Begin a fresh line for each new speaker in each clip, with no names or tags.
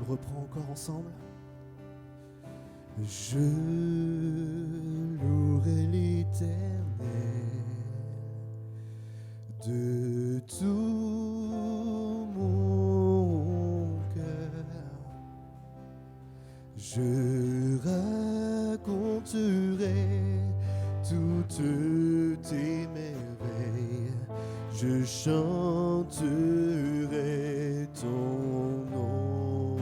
reprend encore ensemble. Je louerai l'Éternel de tout mon cœur. Je raconterai toutes tes merveilles. Je chanterai ton nom.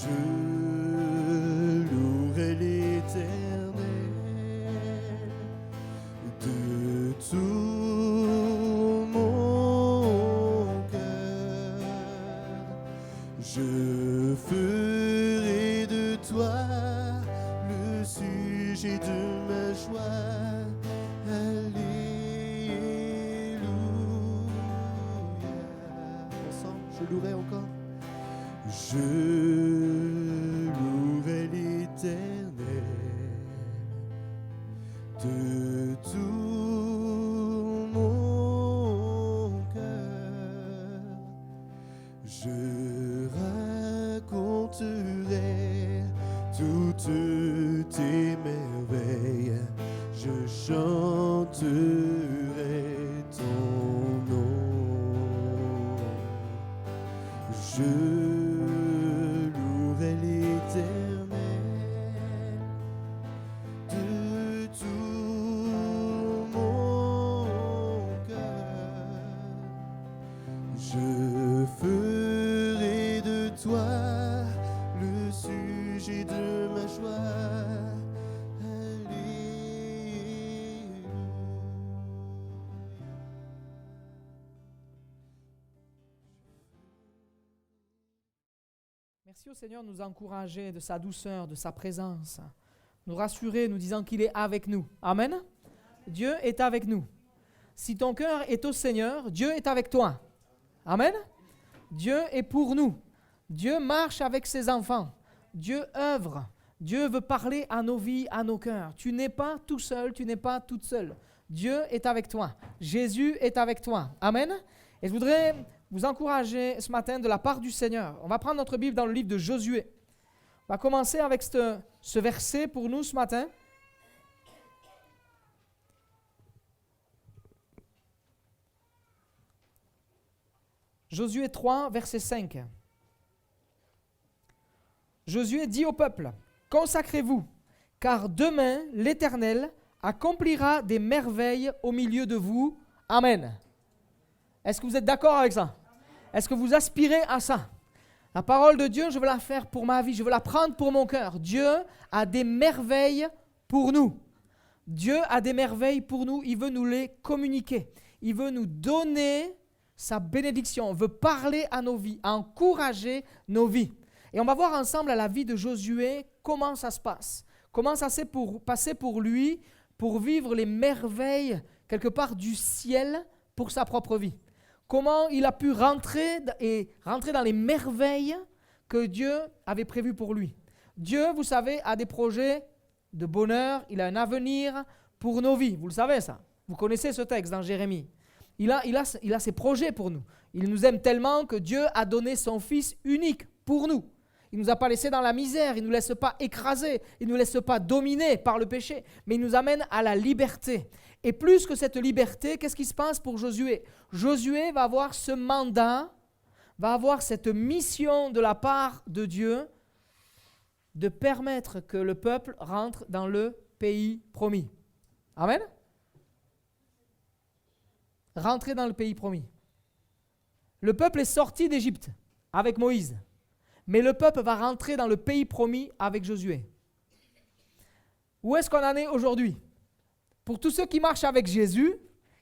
Je louerai l'Éternel de tout mon cœur. Je ferai de toi le sujet de ma joie. Alléluia. Ensemble, je louerai encore. Je louerai l'Éternel de tout mon cœur. Je raconterai toutes tes merveilles. Je chanterai ton nom. Je louerai l'Éternel de tout mon cœur. Je ferai de toi le sujet de ma joie.
Merci au Seigneur de nous encourager de sa douceur, de sa présence, nous rassurer, nous disant qu'il est avec nous. Amen. Dieu est avec nous. Si ton cœur est au Seigneur, Dieu est avec toi. Amen. Dieu est pour nous. Dieu marche avec ses enfants. Dieu œuvre. Dieu veut parler à nos vies, à nos cœurs. Tu n'es pas tout seul, tu n'es pas toute seule. Dieu est avec toi. Jésus est avec toi. Amen. Et je voudrais vous encourager ce matin de la part du Seigneur. On va prendre notre Bible dans le livre de Josué. On va commencer avec ce verset pour nous ce matin. Josué 3, verset 5. Josué dit au peuple, « Consacrez-vous, car demain l'Éternel accomplira des merveilles au milieu de vous. Amen. » Est-ce que vous êtes d'accord avec ça? Est-ce que vous aspirez à ça? La parole de Dieu, je veux la faire pour ma vie, je veux la prendre pour mon cœur. Dieu a des merveilles pour nous. Dieu a des merveilles pour nous, il veut nous les communiquer. Il veut nous donner sa bénédiction, veut parler à nos vies, encourager nos vies. Et on va voir ensemble à la vie de Josué comment ça se passe. Comment ça s'est passé pour lui, pour vivre les merveilles quelque part du ciel pour sa propre vie. Comment il a pu rentrer dans les merveilles que Dieu avait prévues pour lui. Dieu, vous savez, a des projets de bonheur, il a un avenir pour nos vies. Vous le savez ça. Vous connaissez ce texte dans Jérémie. Il a ses projets pour nous. Il nous aime tellement que Dieu a donné son Fils unique pour nous. Il ne nous a pas laissés dans la misère, il ne nous laisse pas écraser, il ne nous laisse pas dominer par le péché, mais il nous amène à la liberté. Et plus que cette liberté, qu'est-ce qui se passe pour Josué? Josué va avoir ce mandat, va avoir cette mission de la part de Dieu de permettre que le peuple rentre dans le pays promis. Amen? Rentrer dans le pays promis. Le peuple est sorti d'Égypte avec Moïse. Mais le peuple va rentrer dans le pays promis avec Josué. Où est-ce qu'on en est aujourd'hui? Pour tous ceux qui marchent avec Jésus,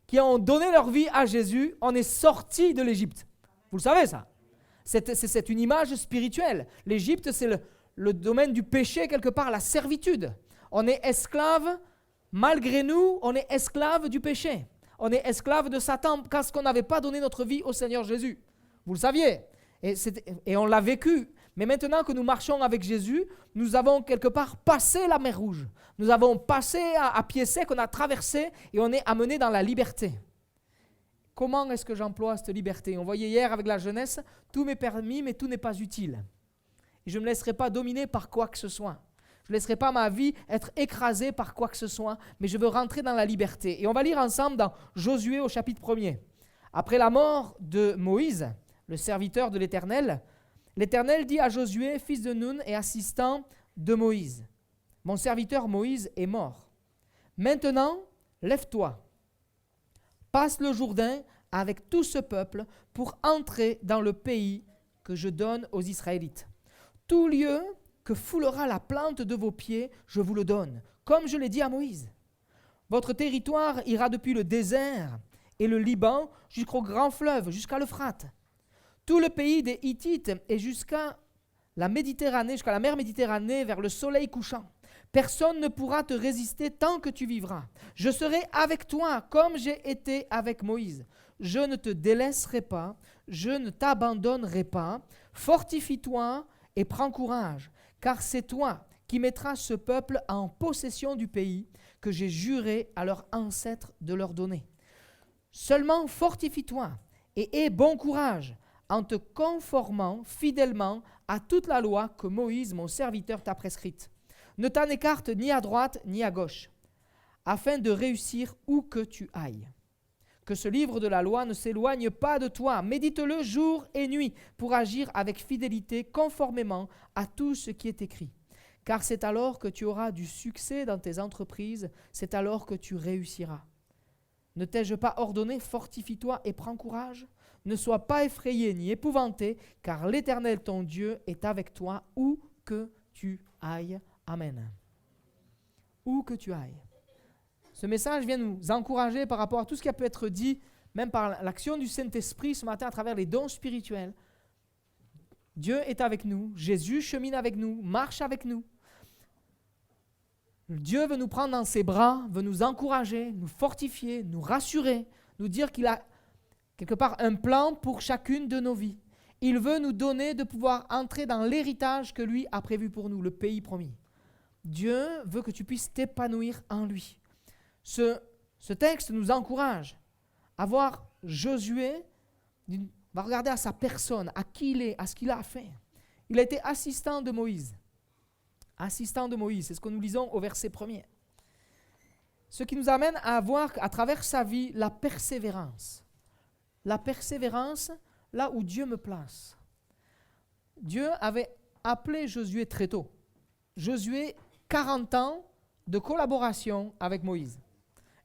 qui ont donné leur vie à Jésus, on est sorti de l'Égypte. Vous le savez ça? C'est une image spirituelle. L'Égypte, c'est le domaine du péché, quelque part, la servitude. On est esclave, malgré nous, on est esclave du péché. On est esclave de Satan parce qu'on n'avait pas donné notre vie au Seigneur Jésus. Vous le saviez? Et on l'a vécu. Mais maintenant que nous marchons avec Jésus, nous avons quelque part passé la mer Rouge. Nous avons passé à pied sec, on a traversé et on est amené dans la liberté. comment est-ce que j'emploie cette liberté? On voyait hier avec la jeunesse, tout m'est permis, mais tout n'est pas utile. Et je ne me laisserai pas dominer par quoi que ce soit. Je ne laisserai pas ma vie être écrasée par quoi que ce soit, mais je veux rentrer dans la liberté. Et on va lire ensemble dans Josué au chapitre 1er. Après la mort de Moïse, le serviteur de l'Éternel, l'Éternel dit à Josué, fils de Nun et assistant de Moïse, « Mon serviteur Moïse est mort. Maintenant, lève-toi, passe le Jourdain avec tout ce peuple pour entrer dans le pays que je donne aux Israélites. Tout lieu que foulera la plante de vos pieds, je vous le donne, comme je l'ai dit à Moïse. Votre territoire ira depuis le désert et le Liban jusqu'au grand fleuve, jusqu'à l'Euphrate. Tout le pays des Hittites et jusqu'à la Méditerranée, jusqu'à la mer Méditerranée, vers le soleil couchant. Personne ne pourra te résister tant que tu vivras. Je serai avec toi comme j'ai été avec Moïse. Je ne te délaisserai pas, je ne t'abandonnerai pas. Fortifie-toi et prends courage, car c'est toi qui mettras ce peuple en possession du pays que j'ai juré à leurs ancêtres de leur donner. Seulement fortifie-toi et aie bon courage en te conformant fidèlement à toute la loi que Moïse, mon serviteur, t'a prescrite. Ne t'en écarte ni à droite ni à gauche, afin de réussir où que tu ailles. Que ce livre de la loi ne s'éloigne pas de toi. Médite-le jour et nuit pour agir avec fidélité conformément à tout ce qui est écrit. Car c'est alors que tu auras du succès dans tes entreprises, c'est alors que tu réussiras. Ne t'ai-je pas ordonné, fortifie-toi et prends courage? Ne sois pas effrayé ni épouvanté, car l'Éternel ton Dieu est avec toi où que tu ailles. Amen. Où que tu ailles. Ce message vient nous encourager par rapport à tout ce qui a pu être dit, même par l'action du Saint-Esprit ce matin à travers les dons spirituels. Dieu est avec nous, Jésus chemine avec nous, marche avec nous. Dieu veut nous prendre dans ses bras, veut nous encourager, nous fortifier, nous rassurer, nous dire qu'il a quelque part un plan pour chacune de nos vies. Il veut nous donner de pouvoir entrer dans l'héritage que lui a prévu pour nous, le pays promis. Dieu veut que tu puisses t'épanouir en lui. Ce texte nous encourage à voir Josué, on va regarder à sa personne, à qui il est, à ce qu'il a fait. Il a été assistant de Moïse. Assistant de Moïse, c'est ce que nous lisons au verset 1er. Ce qui nous amène à voir à travers sa vie la persévérance. La persévérance là où Dieu me place. Dieu avait appelé Josué très tôt. Josué, 40 ans de collaboration avec Moïse.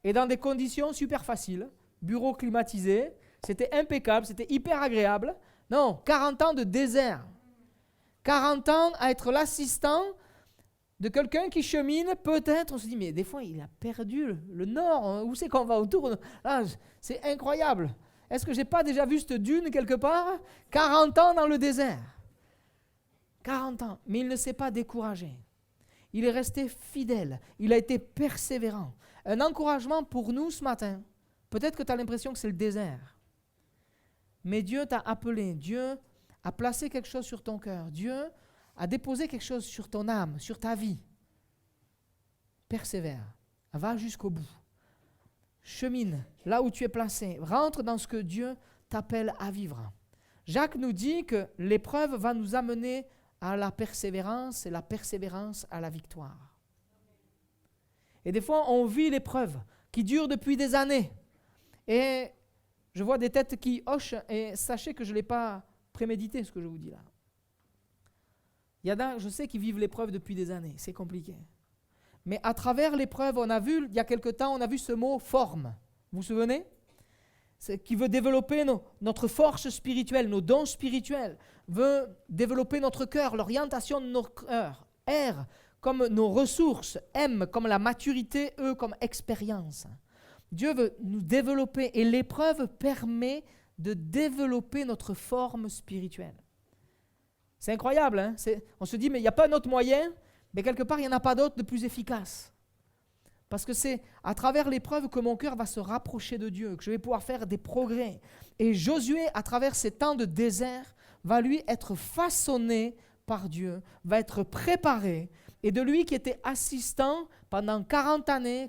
Et dans des conditions super faciles, bureau climatisé, c'était impeccable, c'était hyper agréable. Non, 40 ans de désert. 40 ans à être l'assistant de quelqu'un qui chemine, peut-être, on se dit, mais des fois, il a perdu le nord, où c'est qu'on va autour? Là, c'est incroyable. Est-ce que je n'ai pas déjà vu cette dune quelque part? 40 ans dans le désert. 40 ans, mais il ne s'est pas découragé. Il est resté fidèle, il a été persévérant. Un encouragement pour nous ce matin. Peut-être que tu as l'impression que c'est le désert. Mais Dieu t'a appelé, Dieu a placé quelque chose sur ton cœur, Dieu a déposé quelque chose sur ton âme, sur ta vie. Persévère, va jusqu'au bout. Chemine là où tu es placé, rentre dans ce que Dieu t'appelle à vivre. Jacques nous dit que l'épreuve va nous amener à la persévérance et la persévérance à la victoire. Et des fois, on vit l'épreuve qui dure depuis des années. Et je vois des têtes qui hochent et sachez que je ne l'ai pas prémédité ce que je vous dis là. Il y en a, je sais, qui vivent l'épreuve depuis des années, c'est compliqué. Mais à travers l'épreuve, on a vu, il y a quelque temps, on a vu ce mot « forme ». Vous vous souvenez ? C'est qui veut développer notre force spirituelle, nos dons spirituels, veut développer notre cœur, l'orientation de notre cœur. R comme nos ressources, M comme la maturité, E comme expérience. Dieu veut nous développer et l'épreuve permet de développer notre forme spirituelle. C'est incroyable, hein? On se dit, mais il n'y a pas un autre moyen, mais quelque part, il n'y en a pas d'autre de plus efficace. Parce que c'est à travers l'épreuve que mon cœur va se rapprocher de Dieu, que je vais pouvoir faire des progrès. Et Josué, à travers ces temps de désert, va lui être façonné par Dieu, va être préparé. Et de lui qui était assistant pendant 40 années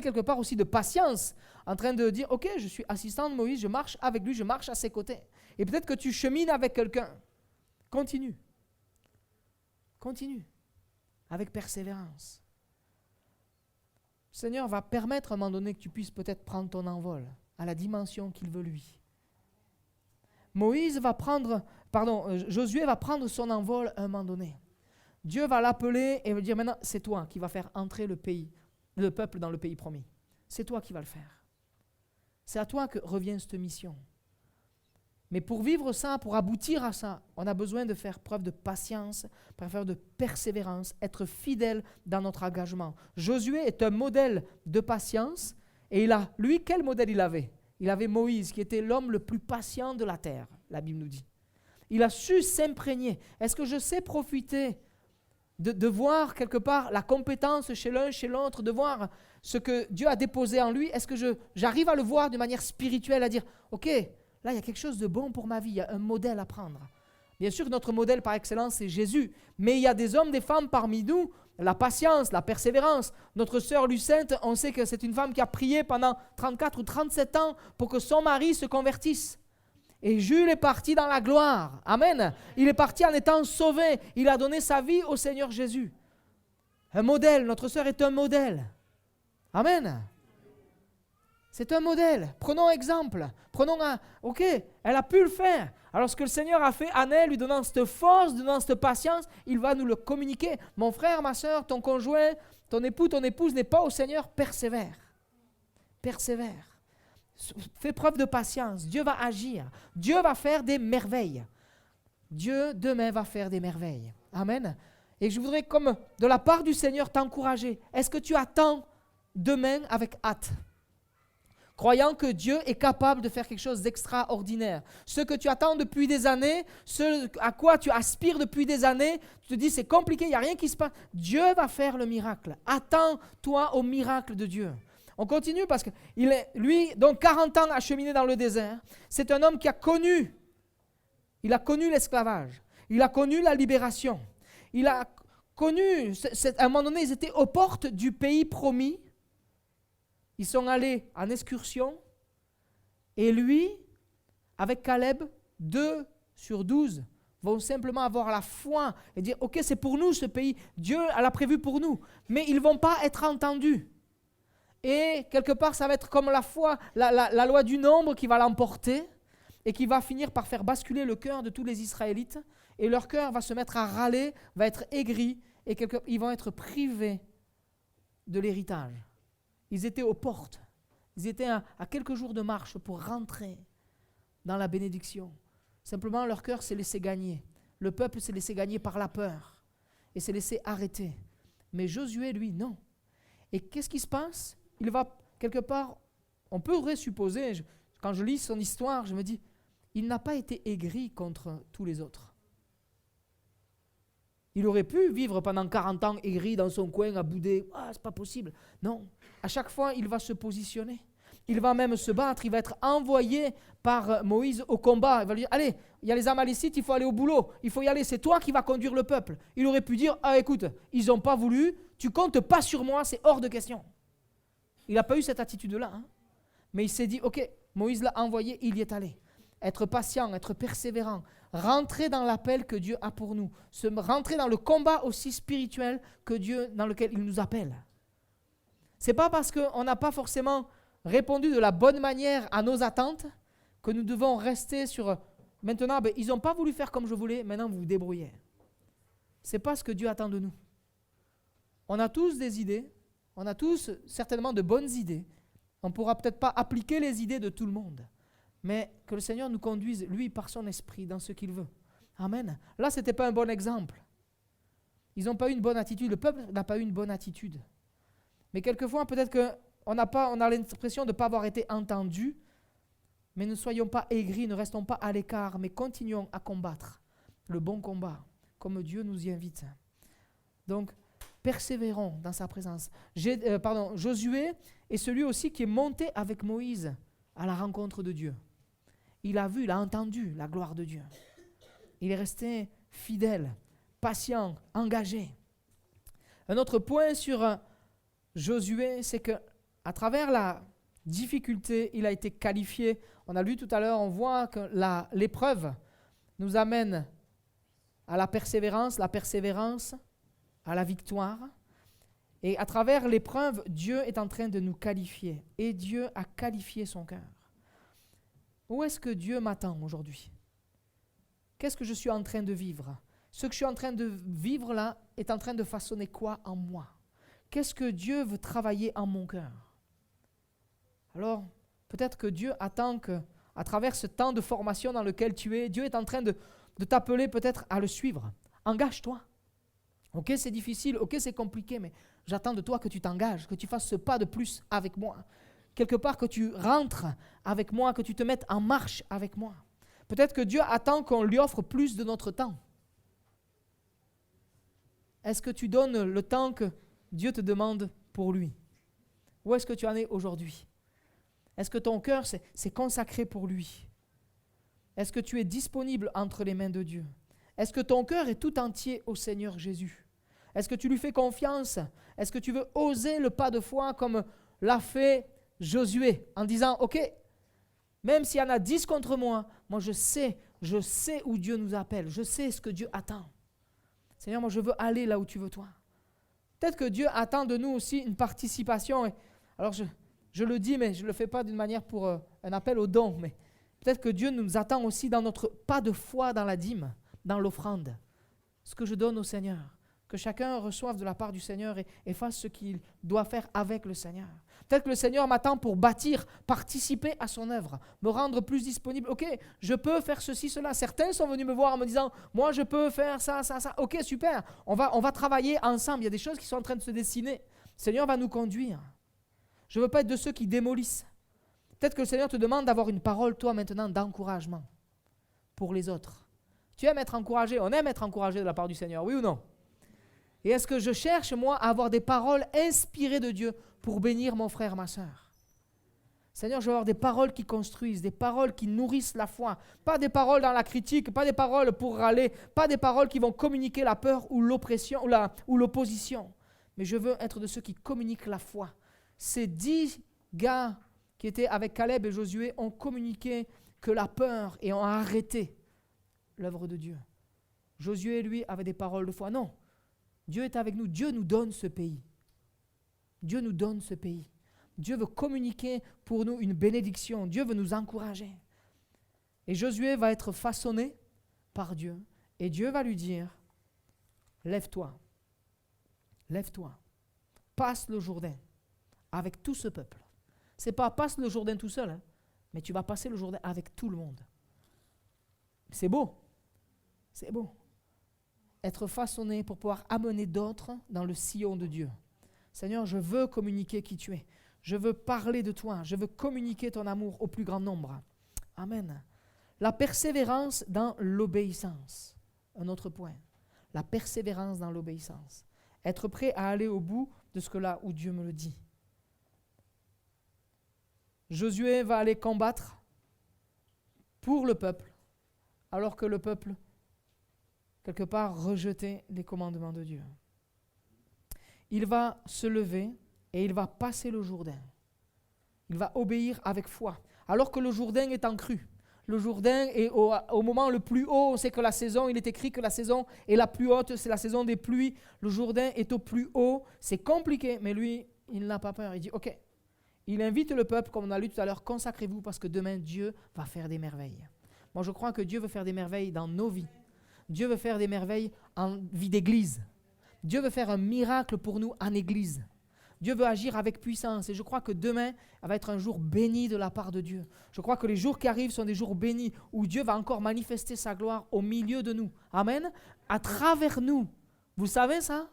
quelque part aussi de patience, en train de dire, ok, je suis assistant de Moïse, je marche avec lui, je marche à ses côtés. Et peut-être que tu chemines avec quelqu'un. Continue. Continue. Avec persévérance. Le Seigneur va permettre à un moment donné que tu puisses peut-être prendre ton envol à la dimension qu'il veut lui. Josué va prendre son envol à un moment donné. Dieu va l'appeler et va dire maintenant, c'est toi qui vas faire entrer le peuple dans le pays promis. C'est toi qui vas le faire. C'est à toi que revient cette mission. Mais pour vivre ça, pour aboutir à ça, on a besoin de faire preuve de patience, preuve de persévérance, être fidèle dans notre engagement. Josué est un modèle de patience et lui, quel modèle il avait ? Il avait Moïse qui était l'homme le plus patient de la terre, la Bible nous dit. Il a su s'imprégner. Est-ce que je sais profiter de voir quelque part la compétence chez l'un, chez l'autre, de voir ce que Dieu a déposé en lui? Est-ce que j'arrive à le voir de manière spirituelle, à dire, ok, là il y a quelque chose de bon pour ma vie, il y a un modèle à prendre. Bien sûr que notre modèle par excellence c'est Jésus, mais il y a des hommes, des femmes parmi nous, la patience, la persévérance. Notre sœur Lucette, on sait que c'est une femme qui a prié pendant 34 ou 37 ans pour que son mari se convertisse. Et Jules est parti dans la gloire. Amen. Il est parti en étant sauvé. Il a donné sa vie au Seigneur Jésus. Un modèle. Notre sœur est un modèle. Amen. C'est un modèle. Prenons exemple. Ok, elle a pu le faire. Alors ce que le Seigneur a fait en elle, lui donnant cette force, donnant cette patience, il va nous le communiquer. Mon frère, ma sœur, ton conjoint, ton époux, ton épouse n'est pas au Seigneur, persévère. Persévère. Fais preuve de patience. Dieu va agir. Dieu va faire des merveilles. Dieu, demain, va faire des merveilles. Amen. Et je voudrais, comme de la part du Seigneur, t'encourager. Est-ce que tu attends demain avec hâte? Croyant que Dieu est capable de faire quelque chose d'extraordinaire. Ce que tu attends depuis des années, ce à quoi tu aspires depuis des années, tu te dis c'est compliqué, il n'y a rien qui se passe. Dieu va faire le miracle. Attends-toi au miracle de Dieu. On continue parce que lui, donc 40 ans à cheminer dans le désert, c'est un homme qui a connu l'esclavage, il a connu la libération, il a connu, à un moment donné, ils étaient aux portes du pays promis, ils sont allés en excursion, et lui, avec Caleb, 2 sur 12 vont simplement avoir la foi et dire, ok, c'est pour nous ce pays, Dieu l'a prévu pour nous, mais ils ne vont pas être entendus. Et quelque part, ça va être comme la foi, la loi du nombre qui va l'emporter et qui va finir par faire basculer le cœur de tous les Israélites. Et leur cœur va se mettre à râler, va être aigri et ils vont être privés de l'héritage. Ils étaient aux portes. Ils étaient à quelques jours de marche pour rentrer dans la bénédiction. Simplement, leur cœur s'est laissé gagner. Le peuple s'est laissé gagner par la peur et s'est laissé arrêter. Mais Josué, lui, non. Et qu'est-ce qui se passe ? Il va, quelque part, on pourrait supposer, quand je lis son histoire, je me dis, il n'a pas été aigri contre tous les autres. Il aurait pu vivre pendant 40 ans aigri dans son coin, à bouder. Ah, c'est pas possible. Non, à chaque fois, il va se positionner. Il va même se battre, il va être envoyé par Moïse au combat. Il va lui dire, allez, il y a les Amalécites, il faut aller au boulot. Il faut y aller, c'est toi qui vas conduire le peuple. Il aurait pu dire, ah écoute, ils n'ont pas voulu, tu comptes pas sur moi, c'est hors de question. Il n'a pas eu cette attitude-là. Mais il s'est dit, ok, Moïse l'a envoyé, il y est allé. Être patient, être persévérant, rentrer dans l'appel que Dieu a pour nous, rentrer dans le combat aussi spirituel que Dieu, dans lequel il nous appelle. Ce n'est pas parce qu'on n'a pas forcément répondu de la bonne manière à nos attentes que nous devons rester sur, maintenant, ils n'ont pas voulu faire comme je voulais, maintenant vous vous débrouillez. Ce n'est pas ce que Dieu attend de nous. On a tous des idées, on a tous certainement de bonnes idées. On ne pourra peut-être pas appliquer les idées de tout le monde, mais que le Seigneur nous conduise, lui, par son esprit, dans ce qu'il veut. Amen. Là, ce n'était pas un bon exemple. Ils n'ont pas eu une bonne attitude. Le peuple n'a pas eu une bonne attitude. Mais quelquefois, peut-être qu'on a l'impression de ne pas avoir été entendu, mais ne soyons pas aigris, ne restons pas à l'écart, mais continuons à combattre le bon combat, comme Dieu nous y invite. Donc, persévérons dans sa présence. Josué est celui aussi qui est monté avec Moïse à la rencontre de Dieu. Il a vu, il a entendu la gloire de Dieu. Il est resté fidèle, patient, engagé. Un autre point sur Josué, c'est que à travers la difficulté, il a été qualifié. On a lu tout à l'heure, on voit que l'épreuve nous amène à la persévérance à la victoire. Et à travers l'épreuve, Dieu est en train de nous qualifier. Et Dieu a qualifié son cœur. Où est-ce que Dieu m'attend aujourd'hui? Qu'est-ce que je suis en train de vivre? Ce que je suis en train de vivre là est en train de façonner quoi en moi? Qu'est-ce que Dieu veut travailler en mon cœur? Alors, peut-être que Dieu attend que, à travers ce temps de formation dans lequel tu es, Dieu est en train de t'appeler peut-être à le suivre. Engage-toi. Ok, c'est difficile, ok, c'est compliqué, mais j'attends de toi que tu t'engages, que tu fasses ce pas de plus avec moi. Quelque part que tu rentres avec moi, que tu te mettes en marche avec moi. Peut-être que Dieu attend qu'on lui offre plus de notre temps. Est-ce que tu donnes le temps que Dieu te demande pour lui? Où est-ce que tu en es aujourd'hui? Est-ce que ton cœur s'est consacré pour lui? Est-ce que tu es disponible entre les mains de Dieu? Est-ce que ton cœur est tout entier au Seigneur Jésus? Est-ce que tu lui fais confiance? Est-ce que tu veux oser le pas de foi comme l'a fait Josué en disant, ok, même s'il y en a 10 contre moi, moi je sais où Dieu nous appelle, je sais ce que Dieu attend. Seigneur, moi je veux aller là où tu veux toi. Peut-être que Dieu attend de nous aussi une participation. Alors je le dis, mais je ne le fais pas d'une manière pour un appel au don, mais peut-être que Dieu nous attend aussi dans notre pas de foi dans la dîme, dans l'offrande. Ce que je donne au Seigneur, que chacun reçoive de la part du Seigneur et fasse ce qu'il doit faire avec le Seigneur. Peut-être que le Seigneur m'attend pour bâtir, participer à son œuvre, me rendre plus disponible. Ok, je peux faire ceci, cela. Certains sont venus me voir en me disant, moi je peux faire ça, ça, ça. Ok, super, on va travailler ensemble. Il y a des choses qui sont en train de se dessiner. Le Seigneur va nous conduire. Je ne veux pas être de ceux qui démolissent. Peut-être que le Seigneur te demande d'avoir une parole, toi maintenant, d'encouragement pour les autres. Tu aimes être encouragé? On aime être encouragé de la part du Seigneur, oui ou non? Et est-ce que je cherche, moi, à avoir des paroles inspirées de Dieu pour bénir mon frère, ma soeur? Seigneur, je veux avoir des paroles qui construisent, des paroles qui nourrissent la foi. Pas des paroles dans la critique, pas des paroles pour râler, pas des paroles qui vont communiquer la peur ou l'oppression ou l'opposition. Mais je veux être de ceux qui communiquent la foi. Ces 10 gars qui étaient avec Caleb et Josué ont communiqué que la peur et ont arrêté l'œuvre de Dieu. Josué, lui, avait des paroles de foi. Non, Dieu est avec nous. Dieu nous donne ce pays. Dieu nous donne ce pays. Dieu veut communiquer pour nous une bénédiction. Dieu veut nous encourager. Et Josué va être façonné par Dieu. Et Dieu va lui dire, lève-toi, lève-toi, passe le Jourdain avec tout ce peuple. Ce n'est pas passe le Jourdain tout seul, mais tu vas passer le Jourdain avec tout le monde. C'est beau. C'est beau. Être façonné pour pouvoir amener d'autres dans le sillon de Dieu. Seigneur, je veux communiquer qui tu es. Je veux parler de toi. Je veux communiquer ton amour au plus grand nombre. Amen. La persévérance dans l'obéissance. Un autre point. La persévérance dans l'obéissance. Être prêt à aller au bout de ce que là où Dieu me le dit. Josué va aller combattre pour le peuple, alors que le peuple, quelque part, rejetait les commandements de Dieu. Il va se lever et il va passer le Jourdain. Il va obéir avec foi, alors que le Jourdain est en crue. Le Jourdain est au moment le plus haut. On sait que la saison, il est écrit que la saison est la plus haute, c'est la saison des pluies. Le Jourdain est au plus haut. C'est compliqué, mais lui, il n'a pas peur. Il dit, ok. Il invite le peuple, comme on a lu tout à l'heure, consacrez-vous parce que demain, Dieu va faire des merveilles. Moi, je crois que Dieu veut faire des merveilles dans nos vies. Dieu veut faire des merveilles en vie d'église. Dieu veut faire un miracle pour nous en église. Dieu veut agir avec puissance. Et je crois que demain va être un jour béni de la part de Dieu. Je crois que les jours qui arrivent sont des jours bénis où Dieu va encore manifester sa gloire au milieu de nous. Amen. À travers nous. Vous savez ça?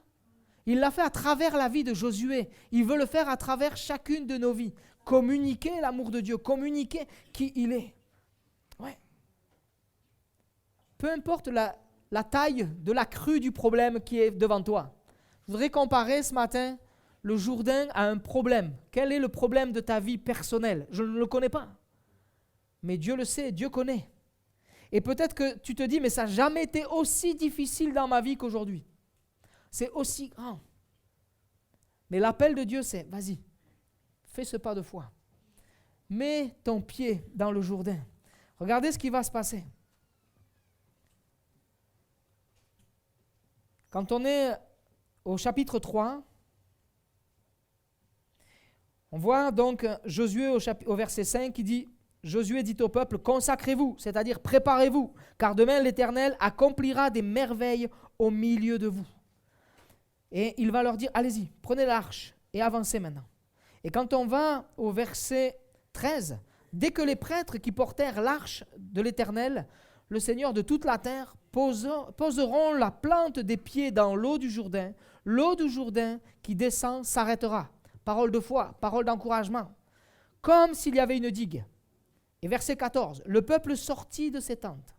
Il l'a fait à travers la vie de Josué. Il veut le faire à travers chacune de nos vies. Communiquer l'amour de Dieu. Communiquer qui il est. Ouais. Peu importe la taille de la crue du problème qui est devant toi. Je voudrais comparer ce matin le Jourdain à un problème. Quel est le problème de ta vie personnelle? Je ne le connais pas. Mais Dieu le sait, Dieu connaît. Et peut-être que tu te dis, mais ça n'a jamais été aussi difficile dans ma vie qu'aujourd'hui. C'est aussi grand. Mais l'appel de Dieu, c'est, vas-y, fais ce pas de foi. Mets ton pied dans le Jourdain. Regardez ce qui va se passer. Quand on est au chapitre 3, on voit donc Josué au verset 5 qui dit, Josué dit au peuple, consacrez-vous, c'est-à-dire préparez-vous, car demain l'Éternel accomplira des merveilles au milieu de vous. Et il va leur dire, allez-y, prenez l'arche et avancez maintenant. Et quand on va au verset 13, dès que les prêtres qui portèrent l'arche de l'Éternel, le Seigneur de toute la terre, poseront la plante des pieds dans l'eau du Jourdain qui descend s'arrêtera. Parole de foi, parole d'encouragement. Comme s'il y avait une digue. Et verset 14, le peuple sortit de ses tentes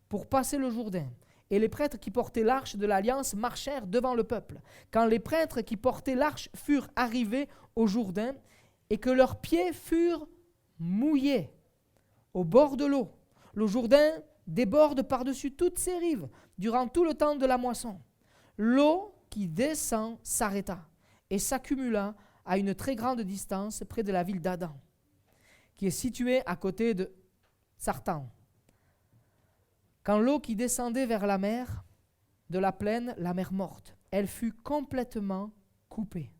pour passer le Jourdain. Et les prêtres qui portaient l'arche de l'Alliance marchèrent devant le peuple. Quand les prêtres qui portaient l'arche furent arrivés au Jourdain et que leurs pieds furent mouillés au bord de l'eau, le Jourdain déborde par-dessus toutes ses rives durant tout le temps de la moisson. L'eau qui descend s'arrêta et s'accumula à une très grande distance près de la ville d'Adam, qui est située à côté de Sartan. Quand l'eau qui descendait vers la mer, de la plaine, la mer morte, elle fut complètement coupée.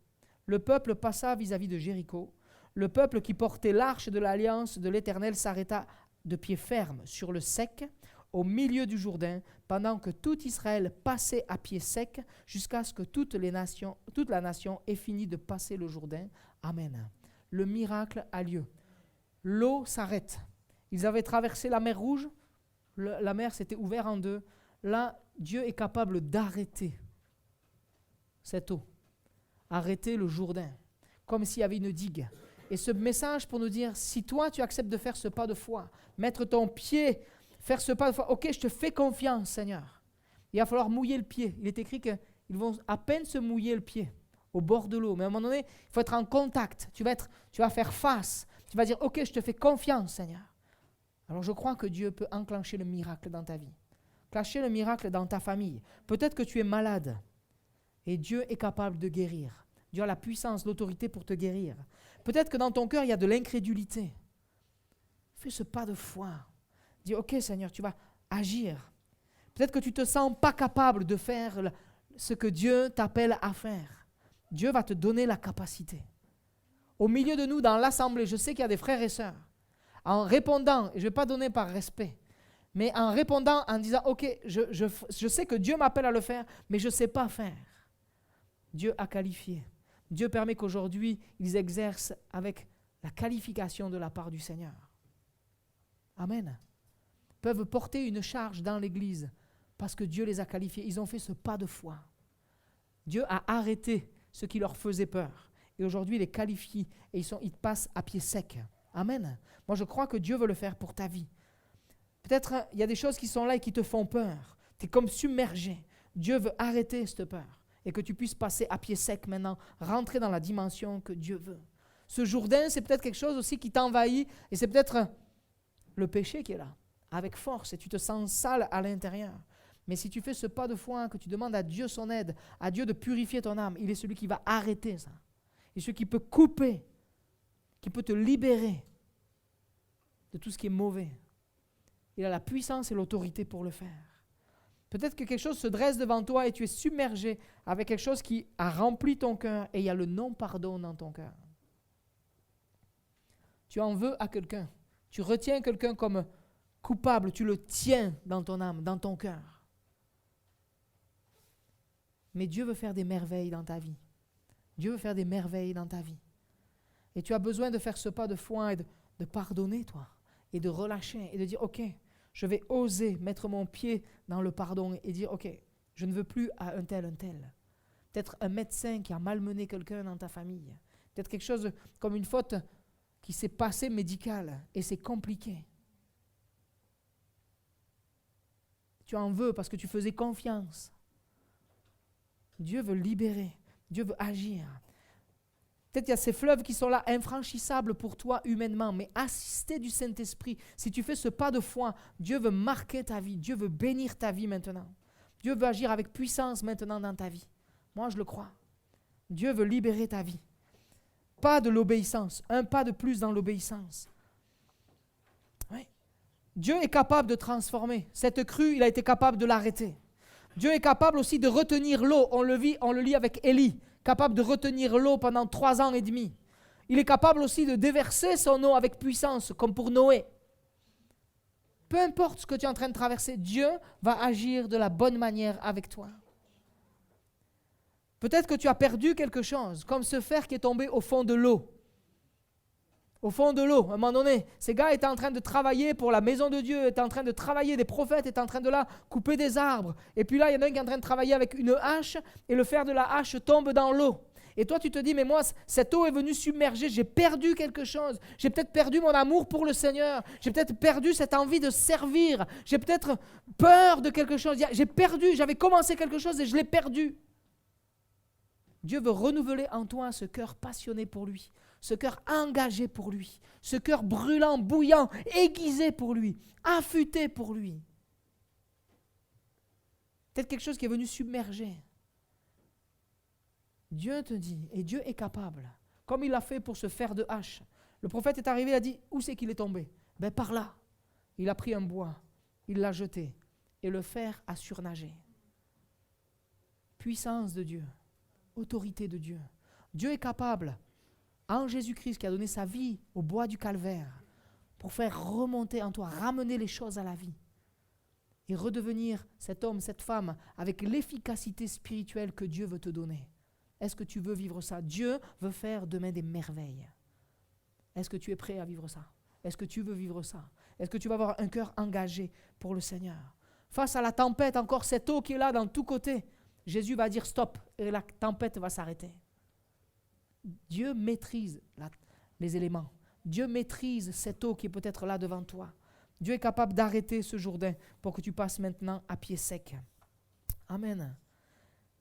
Le peuple passa vis-à-vis de Jéricho. Le peuple qui portait l'arche de l'alliance de l'Éternel s'arrêta de pied ferme sur le sec, au milieu du Jourdain, pendant que tout Israël passait à pied sec, jusqu'à ce que toute la nation ait fini de passer le Jourdain. Amen. Le miracle a lieu. L'eau s'arrête. Ils avaient traversé la mer Rouge. La mer s'était ouverte en deux. Là, Dieu est capable d'arrêter cette eau. Arrêter le Jourdain. Comme s'il y avait une digue. Et ce message pour nous dire, si toi tu acceptes de faire ce pas de foi, mettre ton pied, faire ce pas de foi, ok, je te fais confiance, Seigneur. Il va falloir mouiller le pied. Il est écrit qu'ils vont à peine se mouiller le pied au bord de l'eau. Mais à un moment donné, il faut être en contact. Tu vas faire face. Tu vas dire, ok, je te fais confiance, Seigneur. Alors je crois que Dieu peut enclencher le miracle dans ta vie. Enclencher le miracle dans ta famille. Peut-être que tu es malade et Dieu est capable de guérir. Dieu a la puissance, l'autorité pour te guérir. Peut-être que dans ton cœur, il y a de l'incrédulité. Fais ce pas de foi. Dis, ok Seigneur, tu vas agir. Peut-être que tu ne te sens pas capable de faire ce que Dieu t'appelle à faire. Dieu va te donner la capacité. Au milieu de nous, dans l'assemblée, je sais qu'il y a des frères et sœurs. En répondant, et je ne vais pas donner par respect, mais en répondant, en disant, ok, je sais que Dieu m'appelle à le faire, mais je ne sais pas faire. Dieu a qualifié. Dieu permet qu'aujourd'hui, ils exercent avec la qualification de la part du Seigneur. Amen. Peuvent porter une charge dans l'Église parce que Dieu les a qualifiés. Ils ont fait ce pas de foi. Dieu a arrêté ce qui leur faisait peur. Et aujourd'hui, il les qualifie et ils passent à pied sec. Amen. Moi, je crois que Dieu veut le faire pour ta vie. Peut-être il y a des choses qui sont là et qui te font peur. Tu es comme submergé. Dieu veut arrêter cette peur. Et que tu puisses passer à pied sec maintenant, rentrer dans la dimension que Dieu veut. Ce Jourdain, c'est peut-être quelque chose aussi qui t'envahit, et c'est peut-être le péché qui est là, avec force, et tu te sens sale à l'intérieur. Mais si tu fais ce pas de foi, que tu demandes à Dieu son aide, à Dieu de purifier ton âme, il est celui qui va arrêter ça. Il est celui qui peut couper, qui peut te libérer de tout ce qui est mauvais. Il a la puissance et l'autorité pour le faire. Peut-être que quelque chose se dresse devant toi et tu es submergé avec quelque chose qui a rempli ton cœur et il y a le non-pardon dans ton cœur. Tu en veux à quelqu'un. Tu retiens quelqu'un comme coupable. Tu le tiens dans ton âme, dans ton cœur. Mais Dieu veut faire des merveilles dans ta vie. Dieu veut faire des merveilles dans ta vie. Et tu as besoin de faire ce pas de foi et de pardonner, toi. Et de relâcher et de dire, ok, je vais oser mettre mon pied dans le pardon et dire, ok, je ne veux plus à un tel. Peut-être un médecin qui a malmené quelqu'un dans ta famille. Peut-être quelque chose comme une faute qui s'est passée médicale et c'est compliqué. Tu en veux parce que tu faisais confiance. Dieu veut libérer. Dieu veut agir. Peut-être il y a ces fleuves qui sont là, infranchissables pour toi humainement, mais assistés du Saint-Esprit. Si tu fais ce pas de foi, Dieu veut marquer ta vie. Dieu veut bénir ta vie maintenant. Dieu veut agir avec puissance maintenant dans ta vie. Moi, je le crois. Dieu veut libérer ta vie. Pas de l'obéissance, un pas de plus dans l'obéissance. Oui. Dieu est capable de transformer. Cette crue, il a été capable de l'arrêter. Dieu est capable aussi de retenir l'eau. On le lit avec Élie, capable de retenir l'eau pendant 3 ans et demi. Il est capable aussi de déverser son eau avec puissance, comme pour Noé. Peu importe ce que tu es en train de traverser, Dieu va agir de la bonne manière avec toi. Peut-être que tu as perdu quelque chose, comme ce fer qui est tombé au fond de l'eau. Au fond de l'eau, à un moment donné, ces gars étaient en train de travailler pour la maison de Dieu, étaient en train de travailler, des prophètes étaient en train de là couper des arbres. Et puis là, il y en a un qui est en train de travailler avec une hache, et le fer de la hache tombe dans l'eau. Et toi, tu te dis, mais moi, cette eau est venue submerger, j'ai perdu quelque chose. J'ai peut-être perdu mon amour pour le Seigneur. J'ai peut-être perdu cette envie de servir. J'ai peut-être peur de quelque chose. J'ai perdu, j'avais commencé quelque chose et je l'ai perdu. Dieu veut renouveler en toi ce cœur passionné pour lui, ce cœur engagé pour lui, ce cœur brûlant, bouillant, aiguisé pour lui, affûté pour lui. Peut-être quelque chose qui est venu submerger. Dieu te dit, et Dieu est capable, comme il l'a fait pour ce fer de hache. Le prophète est arrivé, il a dit, où c'est qu'il est tombé? Ben par là. Il a pris un bois, il l'a jeté, et le fer a surnagé. Puissance de Dieu, autorité de Dieu. Dieu est capable, en Jésus-Christ qui a donné sa vie au bois du calvaire, pour faire remonter en toi, ramener les choses à la vie, et redevenir cet homme, cette femme, avec l'efficacité spirituelle que Dieu veut te donner. Est-ce que tu veux vivre ça? Dieu veut faire demain des merveilles. Est-ce que tu es prêt à vivre ça? Est-ce que tu veux vivre ça? Est-ce que tu vas avoir un cœur engagé pour le Seigneur? Face à la tempête, encore cette eau qui est là dans tous côtés, Jésus va dire stop et la tempête va s'arrêter. Dieu maîtrise les éléments. Dieu maîtrise cette eau qui est peut-être là devant toi. Dieu est capable d'arrêter ce Jourdain pour que tu passes maintenant à pied sec. Amen.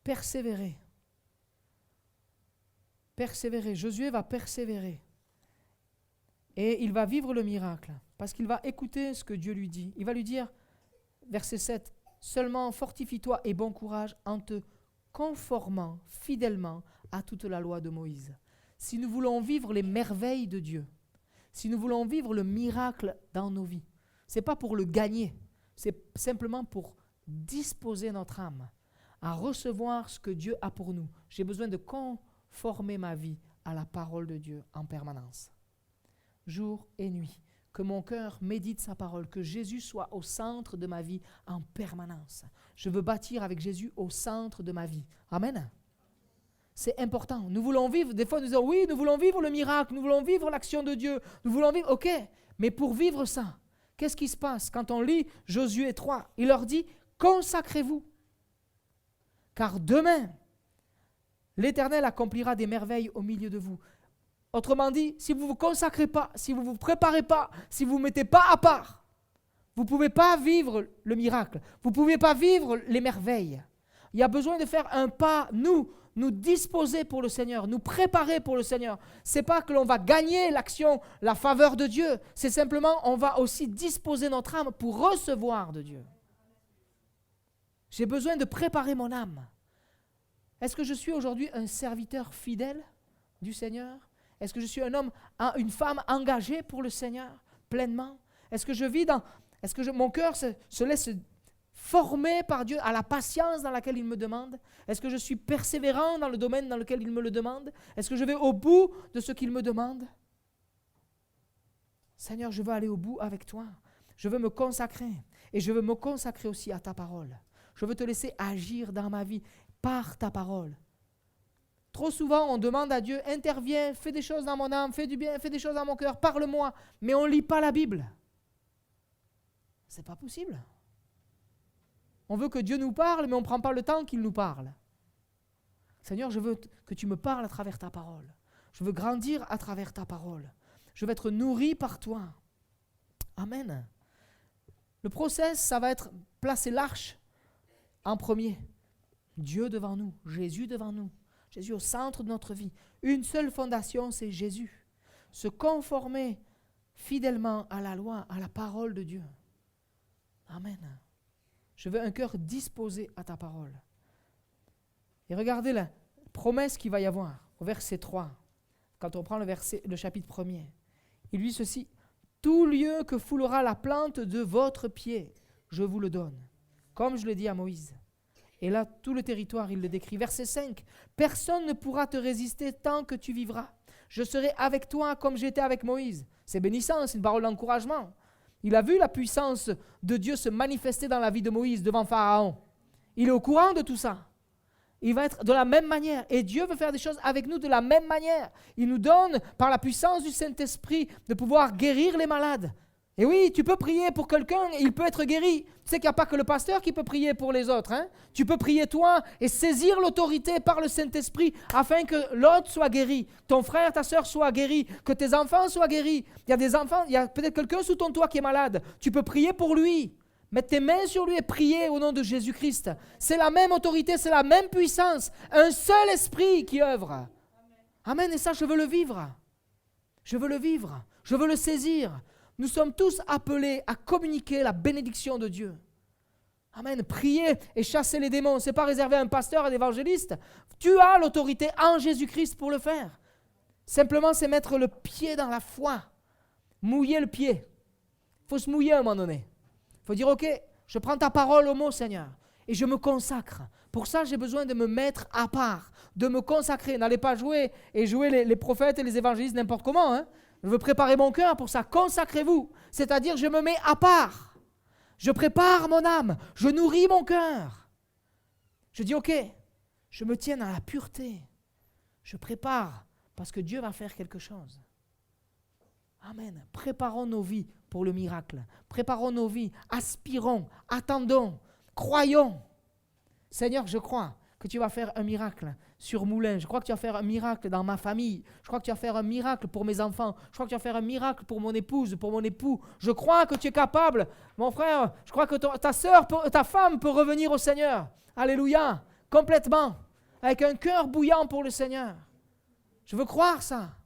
Persévérer. Persévérer. Josué va persévérer. Et il va vivre le miracle parce qu'il va écouter ce que Dieu lui dit. Il va lui dire, verset 7, « Seulement fortifie-toi et bon courage en te conformant fidèlement à toute la loi de Moïse. » Si nous voulons vivre les merveilles de Dieu, si nous voulons vivre le miracle dans nos vies, ce n'est pas pour le gagner, c'est simplement pour disposer notre âme à recevoir ce que Dieu a pour nous. J'ai besoin de conformer ma vie à la parole de Dieu en permanence. Jour et nuit, que mon cœur médite sa parole, que Jésus soit au centre de ma vie en permanence. Je veux bâtir avec Jésus au centre de ma vie. Amen. C'est important. Nous voulons vivre, des fois nous disons, oui, nous voulons vivre le miracle, nous voulons vivre l'action de Dieu, nous voulons vivre, ok, mais pour vivre ça, qu'est-ce qui se passe quand on lit Josué 3? Il leur dit, consacrez-vous, car demain, l'Éternel accomplira des merveilles au milieu de vous. Autrement dit, si vous ne vous consacrez pas, si vous ne vous préparez pas, si vous ne vous mettez pas à part, vous ne pouvez pas vivre le miracle, vous ne pouvez pas vivre les merveilles. Il y a besoin de faire un pas, nous disposer pour le Seigneur, nous préparer pour le Seigneur. Ce n'est pas que l'on va gagner l'action, la faveur de Dieu, c'est simplement on va aussi disposer notre âme pour recevoir de Dieu. J'ai besoin de préparer mon âme. Est-ce que je suis aujourd'hui un serviteur fidèle du Seigneur? Est-ce que je suis un homme, une femme engagée pour le Seigneur pleinement? Est-ce que je vis est-ce que mon cœur se laisse former par Dieu à la patience dans laquelle il me demande? Est-ce que je suis persévérant dans le domaine dans lequel il me le demande? Est-ce que je vais au bout de ce qu'il me demande? Seigneur, je veux aller au bout avec toi. Je veux me consacrer. Et je veux me consacrer aussi à ta parole. Je veux te laisser agir dans ma vie par ta parole. Trop souvent, on demande à Dieu, interviens, fais des choses dans mon âme, fais du bien, fais des choses dans mon cœur, parle-moi. Mais on ne lit pas la Bible. Ce n'est pas possible. On veut que Dieu nous parle, mais on ne prend pas le temps qu'il nous parle. Seigneur, je veux que tu me parles à travers ta parole. Je veux grandir à travers ta parole. Je veux être nourri par toi. Amen. Le process, ça va être placer l'arche en premier. Dieu devant nous, Jésus devant nous. Jésus au centre de notre vie. Une seule fondation, c'est Jésus. Se conformer fidèlement à la loi, à la parole de Dieu. Amen. Je veux un cœur disposé à ta parole. Et regardez là, promesse qu'il va y avoir au verset 3, quand on prend le chapitre 1er. Il lui dit ceci, « Tout lieu que foulera la plante de votre pied, je vous le donne, comme je l'ai dit à Moïse. » Et là, tout le territoire, il le décrit. Verset 5, « Personne ne pourra te résister tant que tu vivras. Je serai avec toi comme j'étais avec Moïse. » C'est bénissant, c'est une parole d'encouragement. Il a vu la puissance de Dieu se manifester dans la vie de Moïse devant Pharaon. Il est au courant de tout ça. Il va être de la même manière. Et Dieu veut faire des choses avec nous de la même manière. Il nous donne, par la puissance du Saint-Esprit, de pouvoir guérir les malades. Et oui, tu peux prier pour quelqu'un et il peut être guéri. Tu sais qu'il n'y a pas que le pasteur qui peut prier pour les autres. Hein? Tu peux prier toi et saisir l'autorité par le Saint-Esprit afin que l'autre soit guéri, ton frère, ta soeur soit guéri, que tes enfants soient guéris. Il y a des enfants, il y a peut-être quelqu'un sous ton toit qui est malade. Tu peux prier pour lui. Mettre tes mains sur lui et prier au nom de Jésus-Christ. C'est la même autorité, c'est la même puissance. Un seul esprit qui œuvre. Amen. Et ça, je veux le vivre. Je veux le vivre. Je veux le saisir. Nous sommes tous appelés à communiquer la bénédiction de Dieu. Amen. Prier et chasser les démons, ce n'est pas réservé à un pasteur, à un évangéliste. Tu as l'autorité en Jésus-Christ pour le faire. Simplement, c'est mettre le pied dans la foi. Mouiller le pied. Il faut se mouiller à un moment donné. Il faut dire, ok, je prends ta parole au mot, Seigneur, et je me consacre. Pour ça, j'ai besoin de me mettre à part, de me consacrer. N'allez pas jouer les prophètes et les évangélistes n'importe comment. Hein. Je veux préparer mon cœur pour ça. Consacrez-vous. C'est-à-dire, je me mets à part. Je prépare mon âme. Je nourris mon cœur. Je dis, ok, je me tiens dans la pureté. Je prépare parce que Dieu va faire quelque chose. Amen. Préparons nos vies pour le miracle. Préparons nos vies. Aspirons. Attendons. Croyons. Seigneur, je crois que tu vas faire un miracle sur Moulins. Je crois que tu vas faire un miracle dans ma famille. Je crois que tu vas faire un miracle pour mes enfants. Je crois que tu vas faire un miracle pour mon épouse, pour mon époux. Je crois que tu es capable. Mon frère, je crois que ta soeur, ta femme peut revenir au Seigneur. Alléluia. Complètement. Avec un cœur bouillant pour le Seigneur. Je veux croire ça.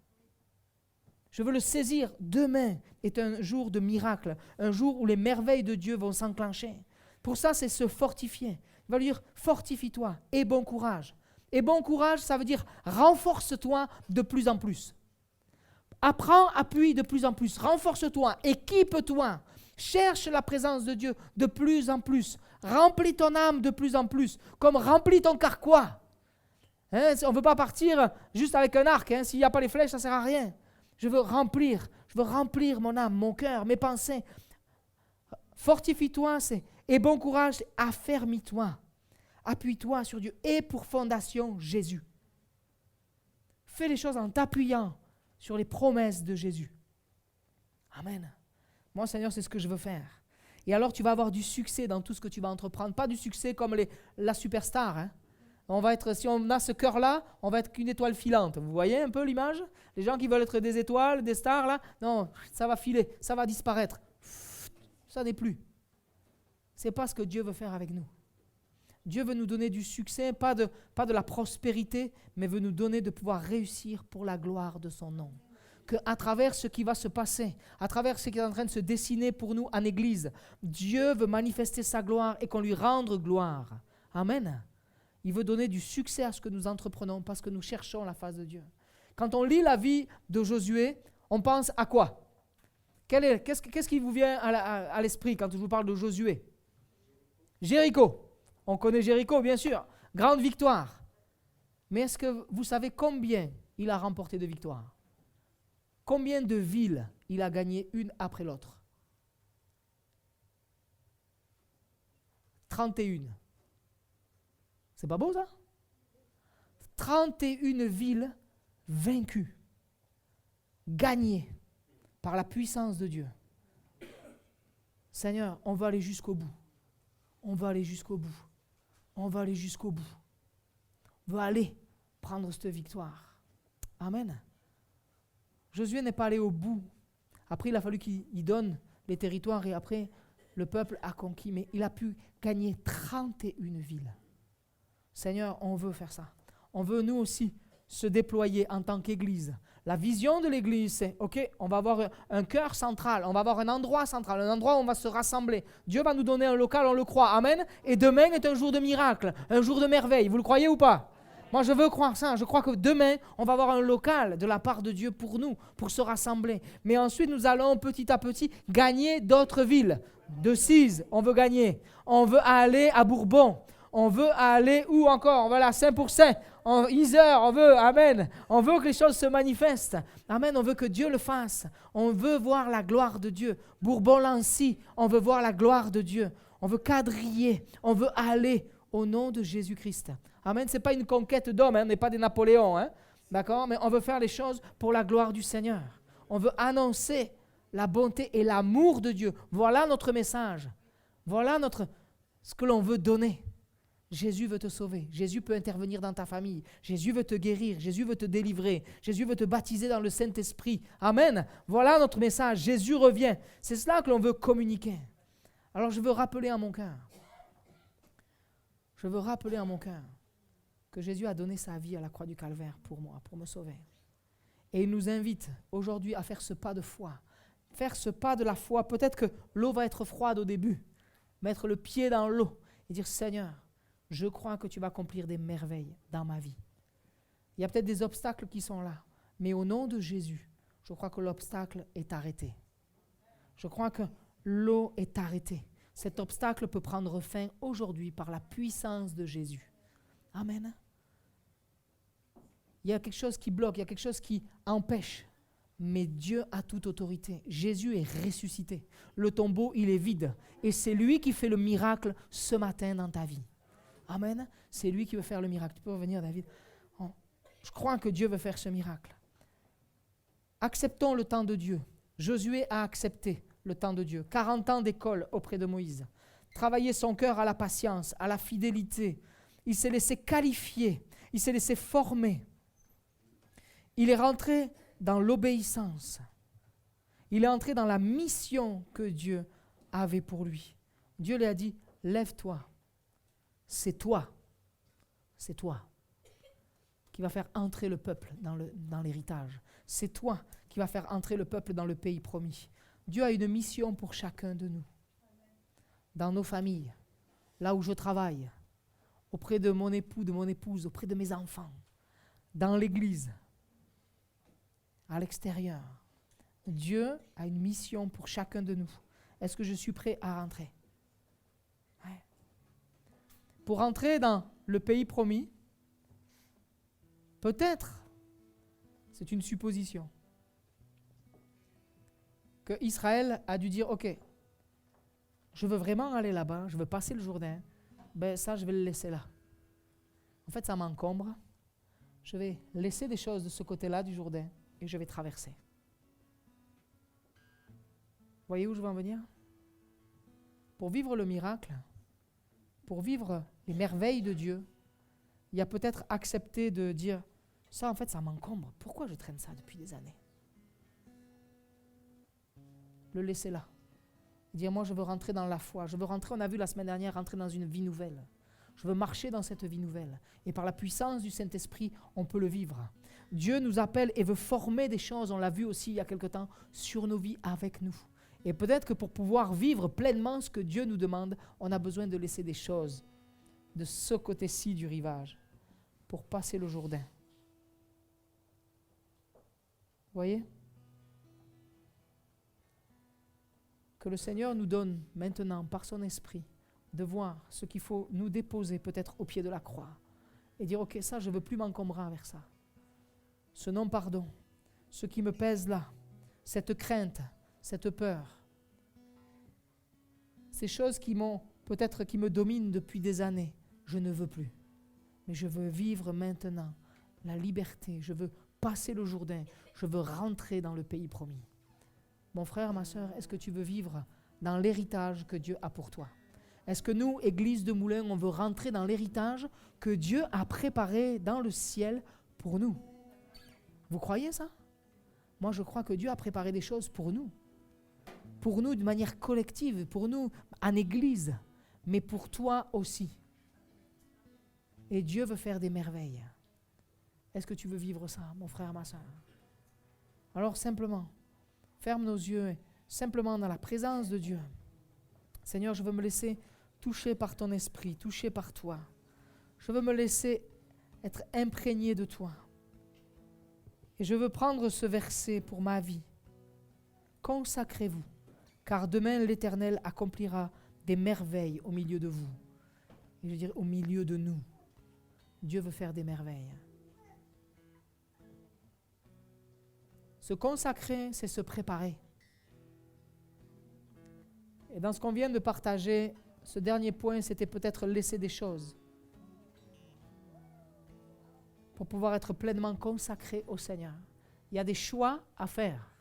Je veux le saisir. Demain est un jour de miracle, un jour où les merveilles de Dieu vont s'enclencher. Pour ça, c'est se fortifier. Il va lui dire, fortifie-toi et bon courage. Et bon courage, ça veut dire renforce-toi de plus en plus. Apprends, appuie de plus en plus. Renforce-toi, équipe-toi. Cherche la présence de Dieu de plus en plus. Remplis ton âme de plus en plus, comme remplis ton carquois. Hein, on ne veut pas partir juste avec un arc. Hein. S'il n'y a pas les flèches, ça ne sert à rien. Je veux remplir mon âme, mon cœur, mes pensées. Fortifie-toi, et bon courage, affermis-toi. Appuie-toi sur Dieu. Et pour fondation, Jésus. Fais les choses en t'appuyant sur les promesses de Jésus. Amen. Moi, Seigneur, c'est ce que je veux faire. Et alors, tu vas avoir du succès dans tout ce que tu vas entreprendre. Pas du succès comme la superstar. Hein. Si on a ce cœur-là, on va être qu'une étoile filante. Vous voyez un peu l'image? Les gens qui veulent être des étoiles, des stars, là, non, ça va filer, ça va disparaître. Ça n'est plus. Ce n'est pas ce que Dieu veut faire avec nous. Dieu veut nous donner du succès, pas de la prospérité, mais veut nous donner de pouvoir réussir pour la gloire de son nom. Qu'à travers ce qui va se passer, à travers ce qui est en train de se dessiner pour nous en Église, Dieu veut manifester sa gloire et qu'on lui rende gloire. Amen. Il veut donner du succès à ce que nous entreprenons parce que nous cherchons la face de Dieu. Quand on lit la vie de Josué, on pense à quoi? Qu'est-ce qui vous vient à l'esprit quand je vous parle de Josué? Jéricho. On connaît Jéricho, bien sûr. Grande victoire. Mais est-ce que vous savez combien il a remporté de victoires? Combien de villes il a gagné une après l'autre? 31. C'est pas beau ça? 31 villes vaincues, gagnées par la puissance de Dieu. Seigneur, on va aller jusqu'au bout. On va aller jusqu'au bout. On va aller jusqu'au bout. On va aller prendre cette victoire. Amen. Josué n'est pas allé au bout. Après, il a fallu qu'il donne les territoires et après, le peuple a conquis. Mais il a pu gagner 31 villes. Seigneur, on veut faire ça. On veut nous aussi se déployer en tant qu'Église. La vision de l'Église, c'est, ok, on va avoir un cœur central, on va avoir un endroit central, un endroit où on va se rassembler. Dieu va nous donner un local, on le croit, amen. Et demain est un jour de miracle, un jour de merveille. Vous le croyez ou pas? Moi, je veux croire ça. Je crois que demain, on va avoir un local de la part de Dieu pour nous, pour se rassembler. Mais ensuite, nous allons petit à petit gagner d'autres villes. De Cise, on veut gagner. On veut aller à Bourbon. On veut aller où encore? On veut aller à Saint-Pourçain, en Isère, on veut, amen. On veut que les choses se manifestent. Amen, on veut que Dieu le fasse. On veut voir la gloire de Dieu. Bourbon-Lancy, on veut voir la gloire de Dieu. On veut quadriller, on veut aller au nom de Jésus-Christ. Amen, ce n'est pas une conquête d'hommes, on n'est pas des Napoléons, d'accord? Mais on veut faire les choses pour la gloire du Seigneur. On veut annoncer la bonté et l'amour de Dieu. Voilà notre message. Voilà ce que l'on veut donner. Jésus veut te sauver. Jésus peut intervenir dans ta famille. Jésus veut te guérir. Jésus veut te délivrer. Jésus veut te baptiser dans le Saint-Esprit. Amen. Voilà notre message. Jésus revient. C'est cela que l'on veut communiquer. Alors je veux rappeler à mon cœur. Je veux rappeler à mon cœur que Jésus a donné sa vie à la croix du Calvaire pour moi, pour me sauver. Et il nous invite aujourd'hui à faire ce pas de foi. Faire ce pas de la foi. Peut-être que l'eau va être froide au début. Mettre le pied dans l'eau et dire Seigneur, je crois que tu vas accomplir des merveilles dans ma vie. Il y a peut-être des obstacles qui sont là, mais au nom de Jésus, je crois que l'obstacle est arrêté. Je crois que l'eau est arrêtée. Cet obstacle peut prendre fin aujourd'hui par la puissance de Jésus. Amen. Il y a quelque chose qui bloque, il y a quelque chose qui empêche. Mais Dieu a toute autorité. Jésus est ressuscité. Le tombeau, il est vide. Et c'est lui qui fait le miracle ce matin dans ta vie. Amen. C'est lui qui veut faire le miracle. Tu peux revenir, David. Je crois que Dieu veut faire ce miracle. Acceptons le temps de Dieu. Josué a accepté le temps de Dieu. 40 ans d'école auprès de Moïse. Travailler son cœur à la patience, à la fidélité. Il s'est laissé qualifier. Il s'est laissé former. Il est rentré dans l'obéissance. Il est entré dans la mission que Dieu avait pour lui. Dieu lui a dit, lève-toi. C'est toi qui va faire entrer le peuple dans l'héritage. C'est toi qui va faire entrer le peuple dans le pays promis. Dieu a une mission pour chacun de nous. Dans nos familles, là où je travaille, auprès de mon époux, de mon épouse, auprès de mes enfants, dans l'église, à l'extérieur. Dieu a une mission pour chacun de nous. Est-ce que je suis prêt à rentrer? Ouais. Pour entrer dans le pays promis, peut-être, c'est une supposition, que Israël a dû dire, ok, je veux vraiment aller là-bas, je veux passer le Jourdain, ben ça, je vais le laisser là. En fait, ça m'encombre. Je vais laisser des choses de ce côté-là du Jourdain et je vais traverser. Voyez où je veux en venir? Pour vivre le miracle, pour vivre les merveilles de Dieu, il y a peut-être accepté de dire, ça en fait, ça m'encombre. Pourquoi je traîne ça depuis des années? Le laisser là. Dire, moi je veux rentrer dans la foi. Je veux rentrer, on a vu la semaine dernière, rentrer dans une vie nouvelle. Je veux marcher dans cette vie nouvelle. Et par la puissance du Saint-Esprit, on peut le vivre. Dieu nous appelle et veut former des choses, on l'a vu aussi il y a quelque temps, sur nos vies avec nous. Et peut-être que pour pouvoir vivre pleinement ce que Dieu nous demande, on a besoin de laisser des choses de ce côté-ci du rivage pour passer le Jourdain. Vous voyez? Que le Seigneur nous donne maintenant, par son esprit, de voir ce qu'il faut nous déposer peut-être au pied de la croix et dire, ok, ça, je ne veux plus m'encombrer avec ça. Ce non-pardon, ce qui me pèse là, cette crainte, cette peur, ces choses qui me dominent depuis des années, je ne veux plus. Mais je veux vivre maintenant la liberté, je veux passer le Jourdain, je veux rentrer dans le pays promis. Mon frère, ma soeur, est-ce que tu veux vivre dans l'héritage que Dieu a pour toi? Est-ce que nous, Église de Moulins, on veut rentrer dans l'héritage que Dieu a préparé dans le ciel pour nous? Vous croyez ça? Moi, je crois que Dieu a préparé des choses pour nous de manière collective, pour nous en Église, mais pour toi aussi. Et Dieu veut faire des merveilles. Est-ce que tu veux vivre ça, mon frère, ma soeur? Alors simplement, ferme nos yeux, simplement dans la présence de Dieu. Seigneur, je veux me laisser toucher par ton esprit, toucher par toi. Je veux me laisser être imprégné de toi. Et je veux prendre ce verset pour ma vie. Consacrez-vous, car demain l'Éternel accomplira des merveilles au milieu de vous. Et je dirais au milieu de nous. Dieu veut faire des merveilles. Se consacrer, c'est se préparer. Et dans ce qu'on vient de partager, ce dernier point, c'était peut-être laisser des choses pour pouvoir être pleinement consacré au Seigneur. Il y a des choix à faire.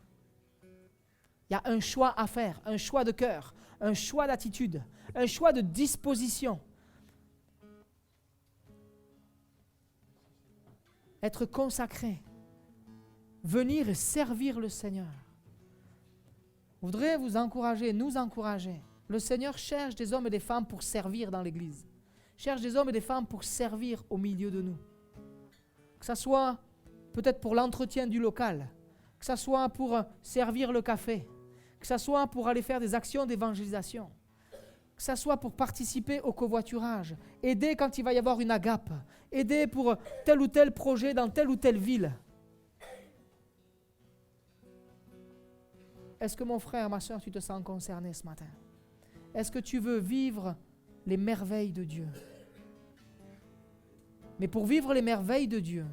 Il y a un choix à faire, un choix de cœur, un choix d'attitude, un choix de disposition. Être consacré, venir et servir le Seigneur. Je voudrais vous encourager, nous encourager. Le Seigneur cherche des hommes et des femmes pour servir dans l'Église. Cherche des hommes et des femmes pour servir au milieu de nous. Que ce soit peut-être pour l'entretien du local, que ce soit pour servir le café, que ce soit pour aller faire des actions d'évangélisation, que ce soit pour participer au covoiturage, aider quand il va y avoir une agape, aider pour tel ou tel projet dans telle ou telle ville. Est-ce que mon frère, ma soeur, tu te sens concerné ce matin? Est-ce que tu veux vivre les merveilles de Dieu? Mais pour vivre les merveilles de Dieu,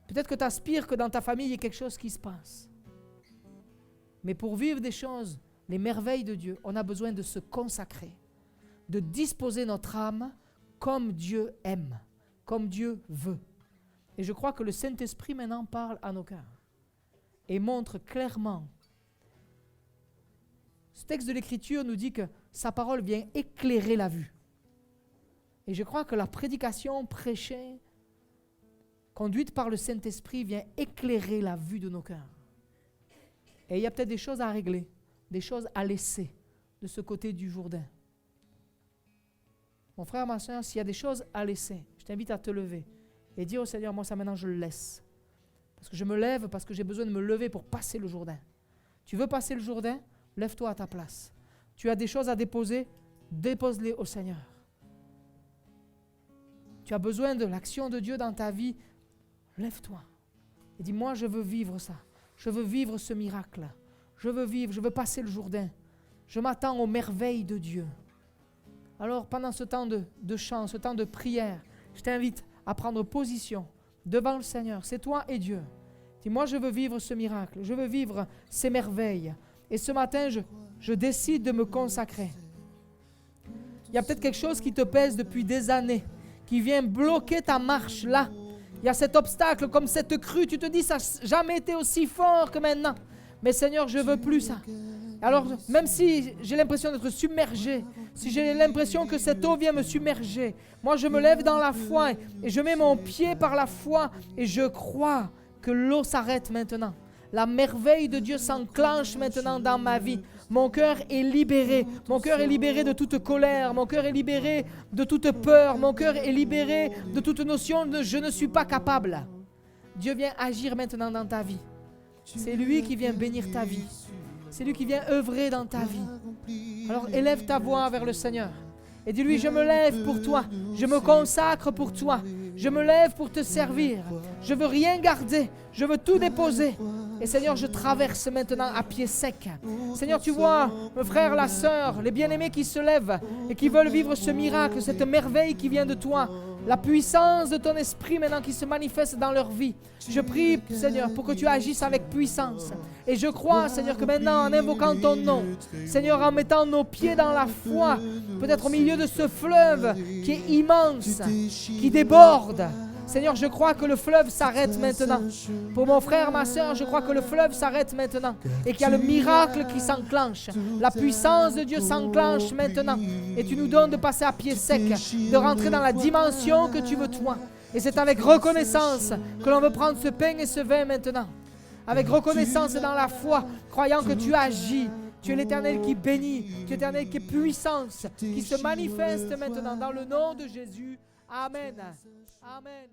peut-être que tu aspires que dans ta famille, il y ait quelque chose qui se passe. Mais pour vivre des choses, les merveilles de Dieu, on a besoin de se consacrer, de disposer notre âme comme Dieu aime, comme Dieu veut. Et je crois que le Saint-Esprit maintenant parle à nos cœurs et montre clairement. Ce texte de l'Écriture nous dit que sa parole vient éclairer la vue. Et je crois que la prédication prêchée, conduite par le Saint-Esprit, vient éclairer la vue de nos cœurs. Et il y a peut-être des choses à régler, des choses à laisser de ce côté du Jourdain. Mon frère, ma soeur, s'il y a des choses à laisser, je t'invite à te lever et dire au Seigneur, moi ça maintenant je le laisse. Parce que je me lève, parce que j'ai besoin de me lever pour passer le Jourdain. Tu veux passer le Jourdain? Lève-toi à ta place. Tu as des choses à déposer, dépose-les au Seigneur. Tu as besoin de l'action de Dieu dans ta vie, lève-toi. Et dis, moi je veux vivre ça. Je veux vivre ce miracle. Je veux passer le Jourdain. Je m'attends aux merveilles de Dieu. Alors pendant ce temps de chant, ce temps de prière, je t'invite à prendre position devant le Seigneur. C'est toi et Dieu. Dis, moi je veux vivre ce miracle. Je veux vivre ces merveilles. Et ce matin, je décide de me consacrer. Il y a peut-être quelque chose qui te pèse depuis des années, qui vient bloquer ta marche là. Il y a cet obstacle, comme cette crue, tu te dis, ça n'a jamais été aussi fort que maintenant. Mais Seigneur, je ne veux plus ça. Alors, même si j'ai l'impression d'être submergé, si j'ai l'impression que cette eau vient me submerger, moi je me lève dans la foi et je mets mon pied par la foi et je crois que l'eau s'arrête maintenant. La merveille de Dieu s'enclenche maintenant dans ma vie. Mon cœur est libéré. Mon cœur est libéré de toute colère. Mon cœur est libéré de toute peur. Mon cœur est libéré de toute notion de je ne suis pas capable. Dieu vient agir maintenant dans ta vie. C'est lui qui vient bénir ta vie. C'est lui qui vient œuvrer dans ta vie. Alors élève ta voix vers le Seigneur. Et dis-lui, je me lève pour toi. Je me consacre pour toi. Je me lève pour te servir. Je veux rien garder. Je veux tout déposer. Et Seigneur, je traverse maintenant à pied sec. Seigneur, tu vois, mon frère, la sœur, les bien-aimés qui se lèvent et qui veulent vivre ce miracle, cette merveille qui vient de toi. La puissance de ton esprit maintenant qui se manifeste dans leur vie. Je prie, Seigneur, pour que tu agisses avec puissance. Et je crois, Seigneur, que maintenant, en invoquant ton nom, Seigneur, en mettant nos pieds dans la foi, peut-être au milieu de ce fleuve qui est immense, qui déborde, Seigneur, je crois que le fleuve s'arrête maintenant. Pour mon frère, ma soeur, je crois que le fleuve s'arrête maintenant. Et qu'il y a le miracle qui s'enclenche. La puissance de Dieu s'enclenche maintenant. Et tu nous donnes de passer à pied sec, de rentrer dans la dimension que tu veux toi. Et c'est avec reconnaissance que l'on veut prendre ce pain et ce vin maintenant. Avec reconnaissance et dans la foi, croyant que tu agis. Tu es l'Éternel qui bénit. Tu es l'Éternel qui est puissance, qui se manifeste maintenant dans le nom de Jésus. Amen. Amen.